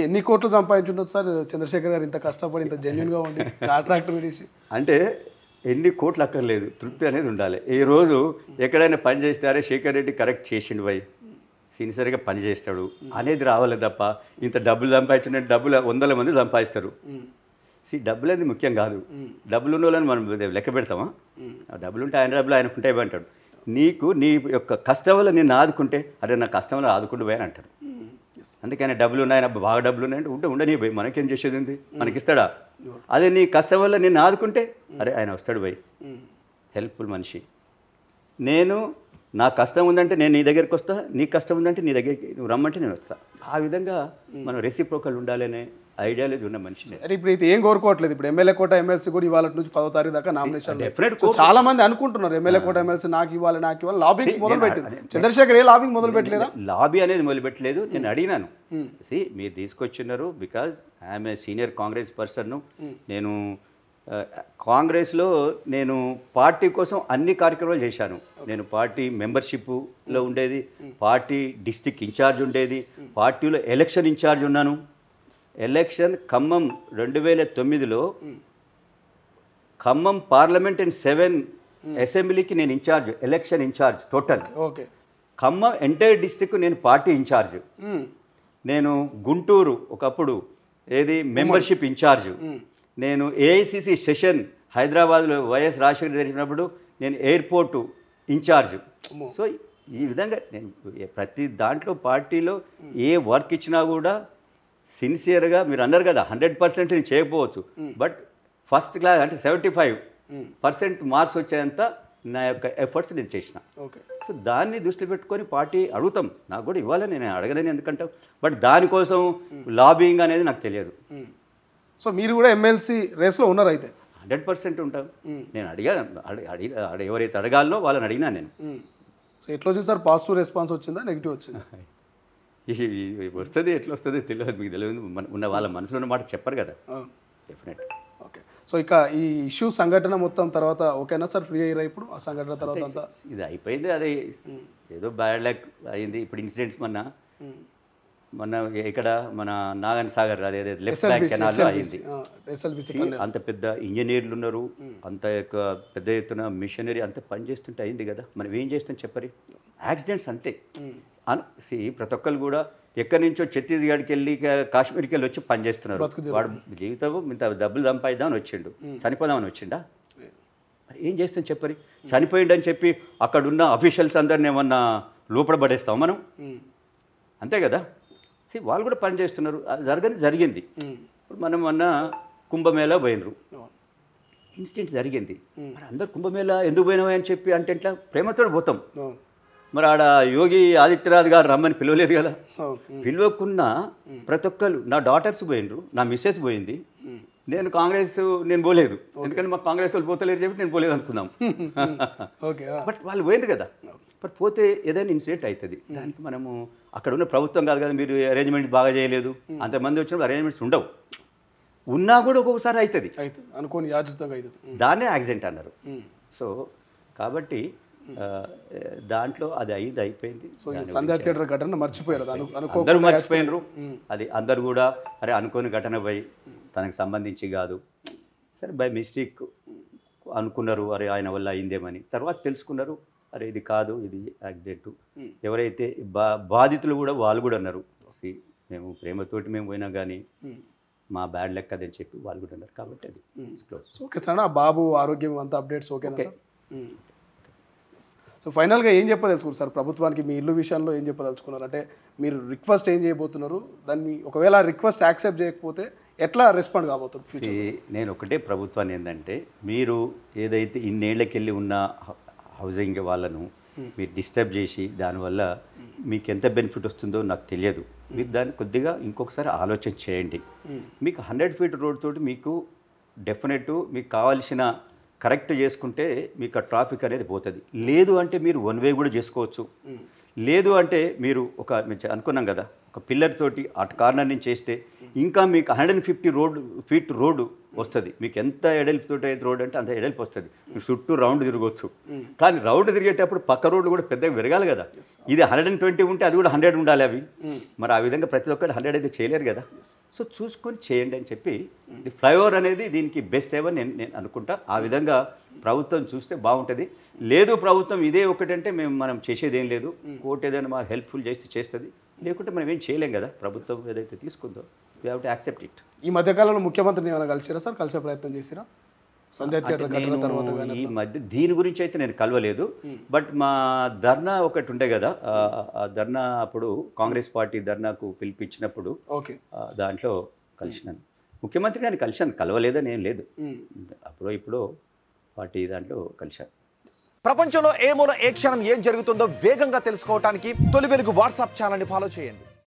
ఎన్ని కోట్లు సంపాదించుండొచ్చు సార్ చంద్రశేఖర్ గారు ఇంత కష్టపడి ఇంత జెన్యున్గా ఉండి కాంట్రాక్టర్ విడిచి? అంటే ఎన్ని కోట్లు అక్కర్లేదు, తృప్తి అనేది ఉండాలి. ఈ రోజు ఎక్కడైనా పని చేస్తారే శేఖర్ రెడ్డి కరెక్ట్ చేసిండు పోయి సిన్సియర్గా పని చేస్తాడు అనేది రావాలి తప్ప ఇంత డబ్బులు సంపాదించిన డబ్బులు వందల మంది సంపాదిస్తారు. డబ్బులు అనేది ముఖ్యం కాదు. డబ్బులు ఉన్న వాళ్ళని మనం లెక్క పెడతామా? డబ్బులు ఉంటే ఆయన డబ్బులు ఆయనకు ఉంటాయి అంటాడు. నీకు నీ యొక్క కష్టం వల్ల నేను ఆదుకుంటే అరే నా కష్టం వల్ల ఆదుకుంటూ పోయాను అంటారు. అందుకని డబ్బులు ఉన్నాయన బాగా డబ్బులు ఉన్నాయంటే ఉండని పోయి మనకేం చేసేది ఉంది, మనకిస్తాడా? అదే నీ కష్టం వల్ల నేను ఆదుకుంటే అరే ఆయన వస్తాడు పోయి హెల్ప్ఫుల్ మనిషి. నేను నా కష్టం ఉందంటే నేను నీ దగ్గరికి వస్తా, నీ కష్టం ఉందంటే నీ దగ్గరికి నువ్వు రమ్మంటే నేను వస్తా. ఆ విధంగా మనం రెసిప్రోకల్ ఉండాలనే ఐడియాలజీ ఉన్న మనిషిని. ఇప్పుడు అయితే ఏం కోరుకోవట్లేదు. ఇప్పుడు ఎమ్మెల్యే కోట ఎమ్మెల్సీ కూడా ఇవాళ నుంచి 10వ తారీఖు దాకా నామినేషన్. చాలా మంది అనుకుంటున్నారు ఎమ్మెల్యే కోట ఎమ్మెల్సీ నాకు ఇవ్వాలి లాబింగ్స్ మొదలు పెట్టింది. చంద్రశేఖర్ ఏ లాబింగ్ మొదలు పెట్టలేదా? లాబీ అనేది మొదలుపెట్టలేదు. నేను అడిగినాను, మీరు తీసుకొచ్చినారు because I'm a senior Congress పర్సన్ను. నేను కాంగ్రెస్లో నేను పార్టీ కోసం అన్ని కార్యక్రమాలు చేశాను. నేను పార్టీ మెంబర్షిప్లో ఉండేది, పార్టీ డిస్ట్రిక్ట్ ఇన్ఛార్జ్ ఉండేది, పార్టీలో ఎలక్షన్ ఇన్ఛార్జ్ ఉన్నాను. ఎలక్షన్ ఖమ్మం 2009లో ఖమ్మం పార్లమెంట్ అండ్ 7 అసెంబ్లీకి నేను in charge, election in charge total. Okay. Khammam entire district నేను పార్టీ ఇన్ఛార్జ్. నేను గుంటూరు ఒకప్పుడు ఏది మెంబర్షిప్ ఇన్ఛార్జ్. నేను ఏఐసిసి సెషన్ హైదరాబాద్లో వైఎస్ రాజశేఖర్ జరిగినప్పుడు నేను ఎయిర్పోర్టు ఇన్ఛార్జ్. సో ఈ విధంగా నేను ప్రతి దాంట్లో పార్టీలో ఏ వర్క్ ఇచ్చినా కూడా సిన్సియర్గా, మీరు అన్నారు కదా 100% నేను చేయకపోవచ్చు, బట్ ఫస్ట్ క్లాస్ అంటే 75% మార్క్స్ వచ్చేంత నా యొక్క ఎఫర్ట్స్ నేను చేసిన. ఓకే. సో దాన్ని దృష్టి పెట్టుకొని పార్టీ అడుగుతాం, నాకు కూడా ఇవ్వాలని నేను అడగలేని ఎందుకంటే, బట్ దానికోసం లాబింగ్ అనేది నాకు తెలియదు. సో మీరు కూడా ఎమ్మెల్సీ రేస్లో ఉన్నారు అయితే? 100% ఉంటాం. నేను ఎవరైతే అడగాలో వాళ్ళని అడిగినా నేను. సో ఎట్లా వచ్చింది సార్? పాజిటివ్ రెస్పాన్స్ వచ్చిందా, నెగిటివ్ వచ్చిందా? వస్తుంది, ఎట్లా వస్తుంది తెలియదు, మీకు తెలియదు. ఉన్న వాళ్ళ మనసులో ఉన్న మాట చెప్పరు కదా. డెఫినెట్. ఓకే. సో ఇక ఈ ఇష్యూ సంఘటన మొత్తం తర్వాత ఓకేనా సార్? ఫ్రీ అయ్యారా ఇప్పుడు ఆ సంఘటన తర్వాత అంతా? ఇది అయిపోయింది, అది ఏదో బ్యాడ్ లక్ అయింది. ఇప్పుడు ఇన్సిడెంట్స్ మొన్న ఇక్కడ మన నాగన్ సాగర్ అదే లెఫ్ట్ బ్యాంక్ కెనాల్లో అయింది. అంత పెద్ద ఇంజనీర్లు ఉన్నారు, అంత యొక్క పెద్ద ఎత్తున మిషనరీ అంత పనిచేస్తుంటే అయింది కదా. మనం ఏం చేస్తాం చెప్పరి? యాక్సిడెంట్స్ అంతే. ప్రతి ఒక్కరు కూడా ఎక్కడి నుంచో ఛత్తీస్గఢ్కి వెళ్ళి కాశ్మీర్కి వెళ్ళి వచ్చి పనిచేస్తున్నారు. వాడు జీవితం ఇంత డబ్బులు సంపాదిద్దామని వచ్చిండు, చనిపోదామని వచ్చిండా? ఏం చేస్తాం చెప్పరి? చనిపోయిండని చెప్పి అక్కడున్న అఫీషియల్స్ అందరిని ఏమన్నా లోపల పడేస్తాం మనం? అంతే కదా. వాళ్ళు కూడా పని చేస్తున్నారు, జరిగింది. ఇప్పుడు మనం మొన్న కుంభమేళా పోయినరు, ఇన్సిడెంట్ జరిగింది. మరి అందరు కుంభమేళా ఎందుకు పోయినావు అని చెప్పి అంటే ఇట్లా ప్రేమతో పోతాం. మరి ఆడ యోగి ఆదిత్యనాథ్ గారు రమ్మని పిలవలేదు కదా. పిలవకున్నా ప్రతి ఒక్కరు, నా డాటర్స్ పోయినరు, నా మిస్సెస్ పోయింది, నేను నేను పోలేదు. ఎందుకంటే మా కాంగ్రెస్ వాళ్ళు పోతలేరు చెప్పి నేను పోలేదు అనుకున్నాం. బట్ వాళ్ళు పోయింది కదా. బట్ పోతే ఏదైనా ఇన్సిడెంట్ అవుతుంది. దానికి మనము అక్కడ ఉన్న ప్రభుత్వం కాదు కదా, మీరు అరేంజ్మెంట్ బాగా చేయలేదు, అంతమంది వచ్చినప్పుడు అరేంజ్మెంట్స్ ఉండవు. ఉన్నా కూడా ఒక్కొక్కసారి అవుతుంది, అనుకోని యాదృచ్ఛికంగా అవుతుంది. దాన్నే యాక్సిడెంట్ అన్నారు. సో కాబట్టి దాంట్లో అది అయిపోయింది. సో సంధ్యా థియేటర్ ఘటన మర్చిపోయారు, అందరూ మర్చిపోయినరు. అది అందరు కూడా అరే అనుకోని ఘటన పోయి తనకు సంబంధించి కాదు, సరే బై మిస్టేక్ అనుకున్నారు, అరే ఆయన వల్ల అయిందేమని. తర్వాత తెలుసుకున్నారు అరే ఇది కాదు, ఇది యాక్సిడెంట్. ఎవరైతే బాధితులు కూడా వాళ్ళు కూడా అన్నారు, మేము ప్రేమతోటి మేము పోయినా కానీ మా బ్యాడ్ లెక్క అదని చెప్పి వాళ్ళు కూడా అన్నారు. కాబట్టి అది క్లోజ్. ఓకే సార్, బాబు ఆరోగ్యం అంతా అప్డేట్స్ ఓకేనా సార్? సో ఫైనల్గా ఏం చెప్పదలుచుకున్నారు సార్ ప్రభుత్వానికి? మీ ఇల్లు విషయంలో ఏం చెప్పదలుచుకున్నారు? అంటే మీరు రిక్వెస్ట్ ఏం చేయబోతున్నారు? దాన్ని ఒకవేళ రిక్వెస్ట్ యాక్సెప్ట్ చేయకపోతే ఎట్లా రెస్పాండ్ కాబోతున్నారు? నేను ఒకటే ప్రభుత్వాన్ని ఏంటంటే, మీరు ఏదైతే ఇన్నేళ్లకెళ్ళి ఉన్న హౌసింగ్ వాళ్ళను మీరు డిస్టర్బ్ చేసి దానివల్ల మీకు ఎంత బెనిఫిట్ వస్తుందో నాకు తెలియదు. మీరు దాన్ని కొద్దిగా ఇంకొకసారి ఆలోచన చేయండి. మీకు 100 ఫీట్ రోడ్ తోటి మీకు డెఫినెట్ మీకు కావాల్సిన కరెక్ట్ చేసుకుంటే మీకు ఆ ట్రాఫిక్ అనేది పోతుంది. లేదు అంటే మీరు 1 వే కూడా చేసుకోవచ్చు. లేదు అంటే మీరు అనుకున్నాం కదా, ఒక పిల్లర్ తోటి అటు కార్నర్ నుంచి చేస్తే ఇంకా మీకు 150 ఫీట్ రోడ్డు వస్తుంది. మీకు ఎంత ఎడల్పుతో రోడ్ అంటే అంత ఎడల్పు వస్తుంది. మీకు చుట్టూ రౌండ్ తిరగవచ్చు. కానీ రౌండ్ తిరిగేటప్పుడు పక్క రోడ్లు కూడా పెద్దగా విరగాలి కదా. ఇది 120 ఉంటే అది కూడా 100 ఉండాలి అవి. మరి ఆ విధంగా ప్రతి ఒక్కరు 100 అయితే చేయలేరు కదా. సో చూసుకొని చేయండి అని చెప్పి ఇది ఫ్లైఓవర్ అనేది దీనికి బెస్ట్ ఏమని నేను అనుకుంటా. ఆ విధంగా ప్రభుత్వం చూస్తే బాగుంటుంది. లేదు ప్రభుత్వం ఇదే ఒకటంటే మనం చేసేది ఏం లేదు, కోర్టు ఏదైనా మాకు హెల్ప్ఫుల్ చేస్తుంది, లేకుంటే మనం ఏం చేయలేం కదా. ప్రభుత్వం ఏదైతే తీసుకుందో we have to accept it. ఈ మధ్యకాలంలో ముఖ్యమంత్రిని ఏమైనా కలిసిరా సార్? కలిసే ప్రయత్నం చేసిరా? సంధ్యా థియేటర్ ఘటన తర్వాత ఈ మధ్య దీని గురించి అయితే నేను కలవలేదు. బట్ మా ధర్నా ఒకటి ఉండే కదా, ఆ ధర్నా అప్పుడు కాంగ్రెస్ పార్టీ ధర్నాకు పిలిపించినప్పుడు దాంట్లో కలిసినాను. ముఖ్యమంత్రి గారిని కలిశాను, కలవలేదని ఏం లేదు. అప్పుడు ఇప్పుడు పార్టీ దాంట్లో కలిశాను. ప్రపంచంలో ఏ మూల ఏ క్షణం ఏం జరుగుతుందో వేగంగా తెలుసుకోవడానికి తొలి వెలుగు వాట్సాప్ ఛానల్ని ఫాలో చేయండి.